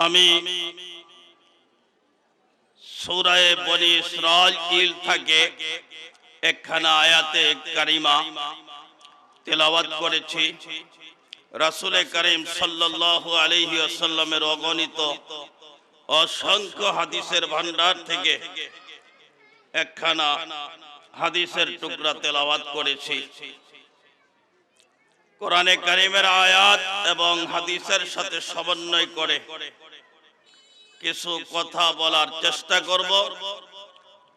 আমি সূরা বনী ইসরাঈল থেকে একখানা আয়াতে কারিমা তেলাওয়াত করেছি। রাসূল করিম সাল্লাল্লাহু আলাইহি ওয়াসাল্লামের অগণিত অসংখ্য হাদিসের ভান্ডার থেকে একখানা হাদিসের টুকরা তেলাওয়াত করেছি। কোরআনে কারিমের আয়াত এবং হাদিসের সাথে সমন্বয় করে কিছু কথা বলার চেষ্টা করব।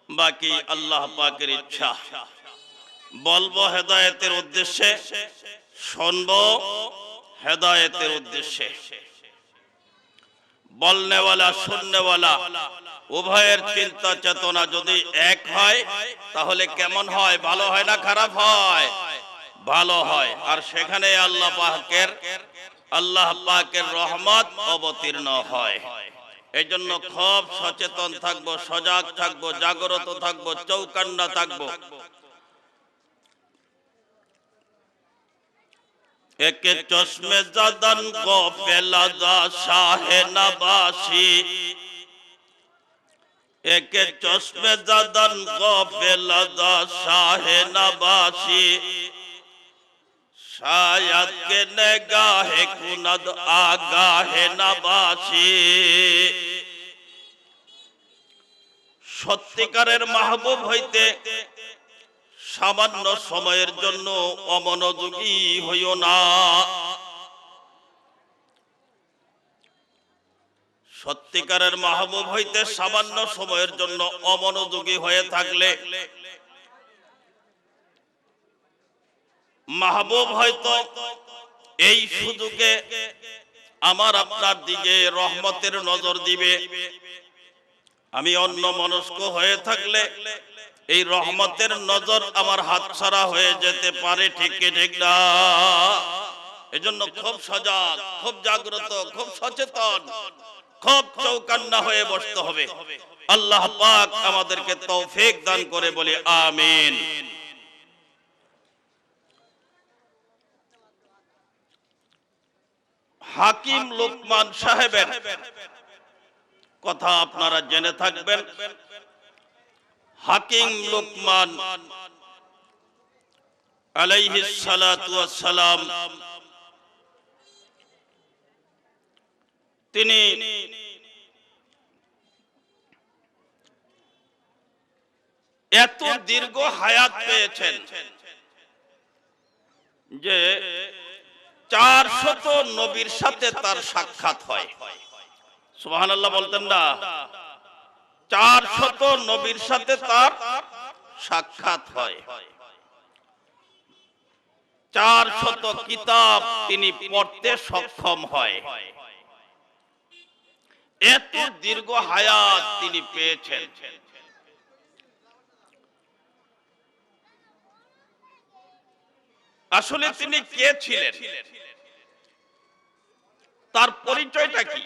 বাকি আল্লাহ পাকের ইচ্ছা। বলবো হেদায়েতের উদ্দেশ্যে, শুনবো হেদায়েতের উদ্দেশ্যে। বলনেওয়ালা শুননেওয়ালা উভয়ের চিন্তা চেতনা যদি এক হয় তাহলে কেমন হয়? ভালো হয় না খারাপ হয়? ভালো হয়। আর সেখানে আল্লাহ পাকের রহমত অবতীর্ণ হয়। এই জন্য খুব সচেতন থাকবো, সজাগ থাকবো, জাগ্রত থাকবো, চৌকান্না থাকবো। একে চশমে জাদান গফেলা যা শাহে নবাসী, একে চশমে জাদান গফেলা যা শাহে নবাসী, শায়দ কে নিগাহে কুনদ আগাহে নবাসী। সত্যিকারের মাহবুব হইতে সামান্য সময়ের জন্য অমনোযোগী হইও না। সত্যিকারের মাহবুব হইতে সামান্য সময়ের জন্য অমনোযোগী হয়ে থাকলে মাহবুব হয়তো এই সুযোগে আমার আপনার দিকে রহমতের নজর দিবে। আমি অন্য মনস্ক হয়ে থাকলে এই রহমতের নজর আমার হাতছাড়া হয়ে যেতে পারে। ঠিক কি ঠিক না? এজন্য খুব সজাগ, খুব জাগ্রত, খুব সচেতন, খুব চৌকান্না হয়ে বসতে হবে। আল্লাহ পাক আমাদেরকে তৌফিক দান করে বলি আমিন। হাকিম লোকমান সাহেবের কথা আপনারা জেনে থাকবেন। হাকিম লোকমান আলাইহিস সালাতু ওয়াস সালাম তিনি এত দীর্ঘ হায়াত পেয়েছেন যে 400 নবীর সাথে তার সাক্ষাৎ হয়। সুবহানাল্লাহ বলতেন না? 400 নবীর সাথে তার সাক্ষাৎ হয়। 400 কিতাব তিনি পড়তে সক্ষম হয়। এত দীর্ঘ হায়াত তিনি পেয়েছেন। আসলে তিনি কে ছিলেন? তার পরিচয়টা কি?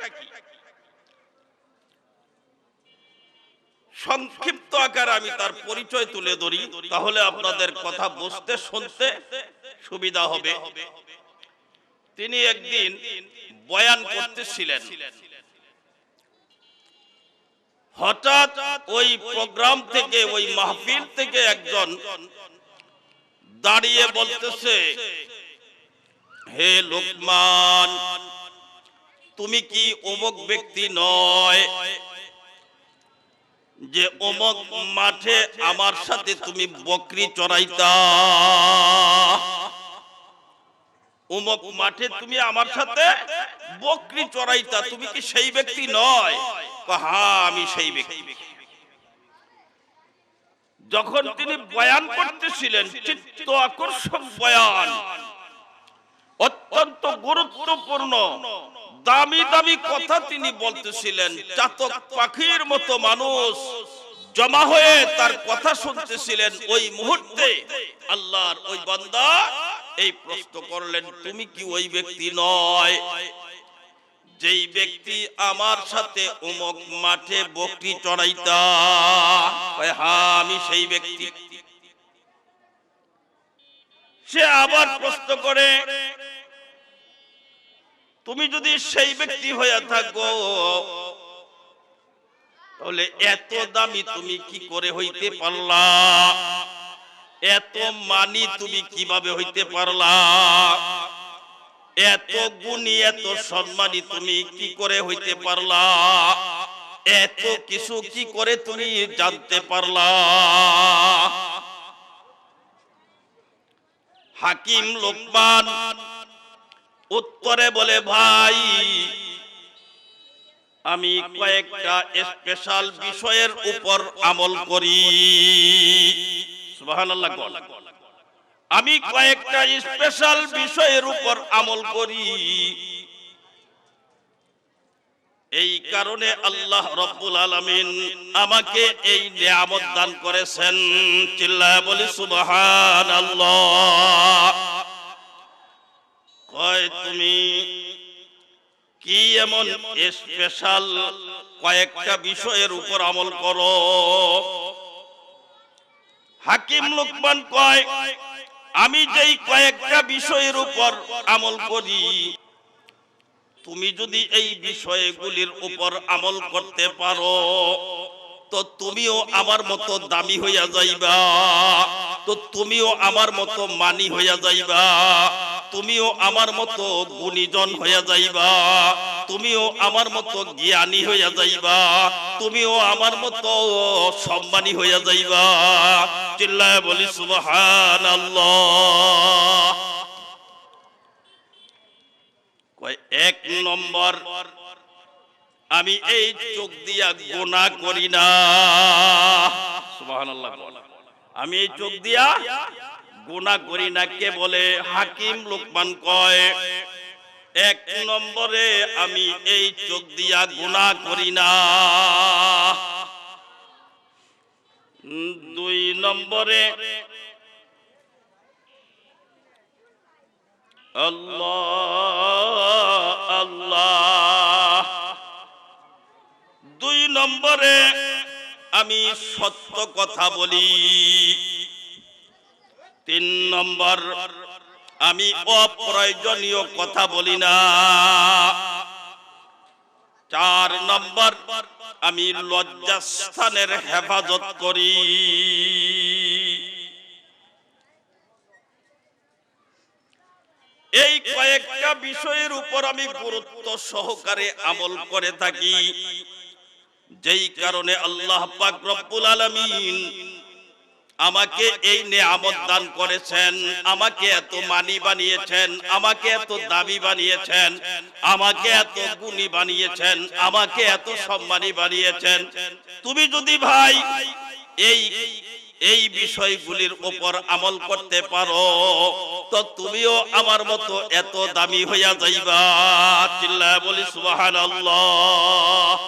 সংক্ষিপ্ত আকারে আমি তার পরিচয় তুলে ধরি, তাহলে আপনাদের কথা বুঝতে শুনতে সুবিধা হবে। তিনি একদিন বয়ান করতেছিলেন। হঠাৎ ওই প্রোগ্রাম থেকে, ওই মাহফিল থেকে একজন দাঁড়িয়ে বলতেছে, হে লোকমান, তুমি কি অমুক ব্যক্তি নয় যে অমুক মাঠে আমার সাথে তুমি বকরি চড়াইতা? অমুক মাঠে তুমি আমার সাথে বকরি চড়াইতা, তুমি কি সেই ব্যক্তি নয়? হ্যাঁ, আমি সেই ব্যক্তি। যখন তিনি বয়ান করতেছিলেন, চিত্ত আকর্ষক বয়ান, অত্যন্ত গুরুত্বপূর্ণ দামি দামি কথা তিনি বলতেছিলেন। চাতক পাখির মতো মানুষ জমা হয়ে তার কথা শুনতেছিলেন। ওই মুহূর্তে আল্লাহর ওই বান্দা এই প্রশ্ন করলেন, তুমি কি ওই ব্যক্তি নয় যেই ব্যক্তি আমার সাথে অমুক মাঠে বকরি চড়াইতা? হ্যাঁ, আমি সেই ব্যক্তি। সে আবার প্রশ্ন করে, তুমি যদি সেই ব্যক্তি হয়ে থাকো তাহলে এত দামি তুমি কি করে হইতে পারলা? এত মানি তুমি কিভাবে হইতে পারলা? এত গুণী এত সম্মানী তুমি কি করে হইতে পারলা? এত কিছু কি করে তুমি জানতে পারলা? হাকিম লোকমান উত্তরে বলে, ভাই আমি কয়েকটা স্পেশাল বিষয়ের উপর আমল করি। সুবহানাল্লাহ। আমি কয়েকটা স্পেশাল বিষয়ের উপর আমল করি। এই কারণে আল্লাহ রাব্বুল আলামিন আমাকে এই নিয়ামত দান করেছেন। চিল্লায়া বলি সুবহানাল্লাহ। কয় তুমি কি এমন স্পেশাল কয়েকটা বিষয়ের উপর আমল করো? হাকিম লোকমান কয়, আমি যেই কয়েকটা বিষয়ের উপর আমল করি, তুমি যদি এই বিষয়গুলির উপর আমল করতে পারো তো তুমিও আমার মতো দামি হইয়া যাইবা, তো তুমিও আমার মতো মানি হইয়া যাইবা, তুমিও আমার মতো গুণীজন হইয়া যাইবা, তুমিও আমার মতো জ্ঞানী হইয়া যাইবা, তুমিও আমার মতো সম্মানী হইয়া যাইবা। চিল্লায় বলি সুবহানাল্লাহ। এক নম্বর, আমি এই চোখ দিয়া গুনাহ করি না। সুবহানাল্লাহ। আমি এই চোখ দিয়া গুনাহ করি না। কে বলে? হাকিম লোকমান কয়, এক নম্বরে আমি এই চোখ দিয়া গুনাহ করি না। দুই নম্বরে আল্লাহ আল্লাহ। দুই নম্বরে আমি সত্য কথা বলি। তিন নম্বর, আমি অপ্রয়োজনীয় কথা বলি না। চার নম্বর, আমি লজ্জাস্থানের হেফাজত করি। এই কয়েকটা বিষয়ের উপর আমি গুরুত্ব সহকারে আমল করে থাকি, যেই কারণে আল্লাহ পাক রব্বুল আলামিন আমাকে এই নিয়ামত দান করেছেন, আমাকে এত মানি বানিয়েছেন, আমাকে এত দামি বানিয়েছেন, আমাকে এত গুণী বানিয়েছেন, আমাকে এত সম্মানী বানিয়েছেন। তুমি যদি ভাই এই বিষয়গুলির উপর আমল করতে পারো তো তুমিও আমার মতো এত দামি হইয়া যাইবা। চিল্লায়া বলি সুবহানাল্লাহ।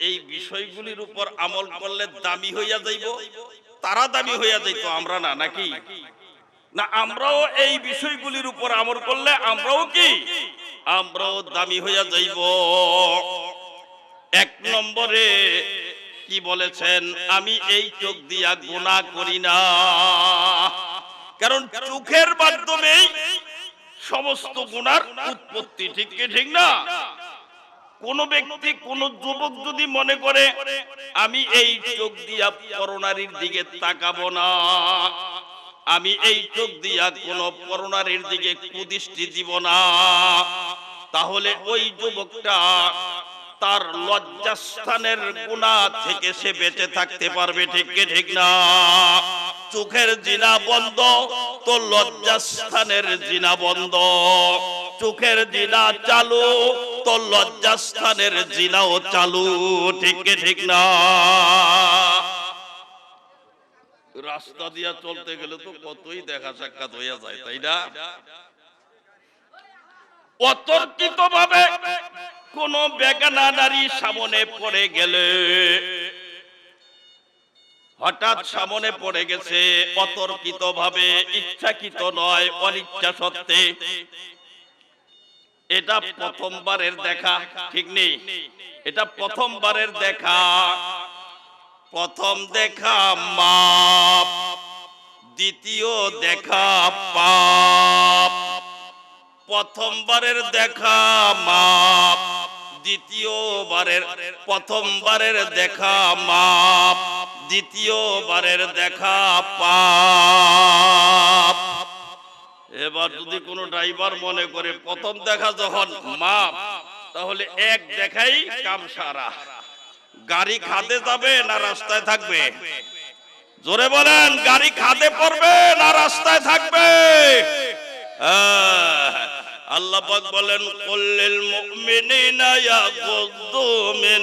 এই বিষয়গুলির উপর আমল করলে দামি হইয়া যাইব। তারা দামি হইয়া যাইতো, আমরা না, নাকি? না, আমরাও এই বিষয়গুলির উপর আমল করলে আমরাও কি? আমরাও দামি হইয়া যাইব। এক নম্বরে কি বলেছেন? আমি এই চোখ দিয়া গুনাহ করি না। কারণ চোখের মাধ্যমে সমস্ত গুনার উৎপত্তি। ঠিক কি ঠিক না? কোন ব্যক্তি, কোন যুবক যদি মনে করে আমি এই চোখ দিয়া পরনারীর দিকে তাকাবো না, আমি এই চোখ দিয়া কোন পরনারীর দিকে কুদৃষ্টি দিব না, তাহলে ওই যুবকটা তার লজ্জাস্থানের গুনাহ থেকে সে বেঁচে থাকতে পারবে। ঠিক কি ঠিক না? চোখের জিনা বন্ধ তো লজ্জাস্থানের জিনা বন্ধ। চোখের জিনা চালু তো লজ্জাস্থানের জিনাও চালু। ঠিক কি ঠিক না? রাস্তা দিয়া চলতে গেলে তো কতই দেখা সাক্ষাৎ হইয়া যায়, তাই না? অতর্কিত ভাবে কোন বেগানা নারী সামনে পড়ে গেলে, হঠাৎ সামনে পড়ে গেছে অতর্কিত ভাবে, ইচ্ছাকৃত নয়, অনিচ্ছা সত্ত্বে, এটা প্রথমবারের দেখা। ঠিক নেই? এটা প্রথমবারের দেখা। প্রথম দেখা মাপ, দ্বিতীয় দেখা পাপ। প্রথমবারের দেখা মাপ, প্রথমবারের দেখা মাপ, দ্বিতীয়বারের দেখা পাপ। এবার যদি কোনো ড্রাইভার মনে করে প্রথম দেখা যখন মাপ, তাহলে এক দেখাই কাম সারা। গাড়ি খাদে যাবে না রাস্তায় থাকবে? জোরে বলেন, গাড়ি খাদে পড়বে না রাস্তায় থাকবে? আল্লাহ পাক বলেন, কুল্লিল মুমিনিনা ইয়াগুদ্দু মিন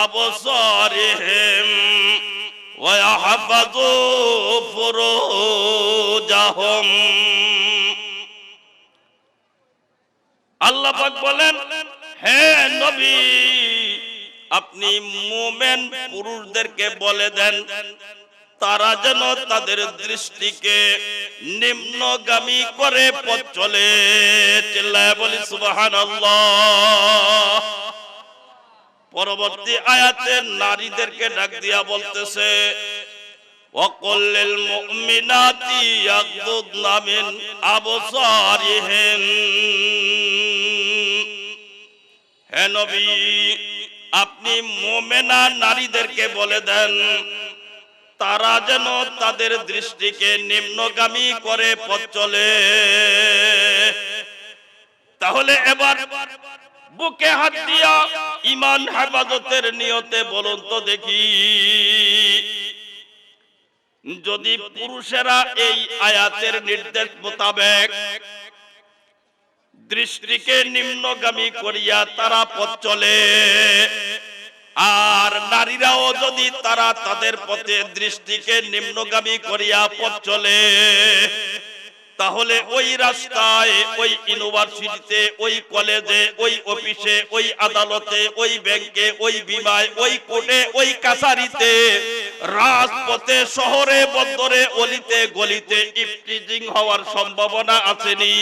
আবসারিহিম ওয়া ইয়াহফাযু ফুরুজাহুম। আল্লাহ পাক বলেন, হে নবী, আপনি মুমিন পুরুষদেরকে বলে দেন তারা যেন তাদের দৃষ্টিকে নিম্নগামী করে পথ চলে। চিল্লায় বলি সুবহানাল্লাহ। পরবর্তী আয়াতে নারীদেরকে ডাক দিয়া বলতেছে, ওয়াকুল্লিল মুমিনাতি ইয়াগদুদনা মিন আবসারিহিন। হে নবী, আপনি মুমিনা নারীদেরকে বলে দেন তারা যেন তাদের দৃষ্টিকে নিম্নগামী করে পথ চলে। তাহলে এবার বুকে হাত দিয়া ঈমান হেফাজতের নিয়তে বলুন তো দেখি, যদি পুরুষেরা এই আয়াতের নির্দেশ মোতাবেক দৃষ্টিকে নিম্নগামী করিয়া তারা পথ চলে, আর নারীরাও যদি তারা তাদের পথে দৃষ্টিকে নিম্নগামী করিয়া পথ চলে, তাহলে ওই রাস্তায়, ওই ইউনিভার্সিটিতে, ওই কলেজে, ওই অফিসে, ওই আদালতে, ওই ব্যাংকে, ওই বিমায়, ওই কোর্টে, ওই কাছারিতে, রাজপথে, শহরে, বন্দরে, অলিতে গলিতে ইফটিজিং হওয়ার সম্ভাবনা আসেনি?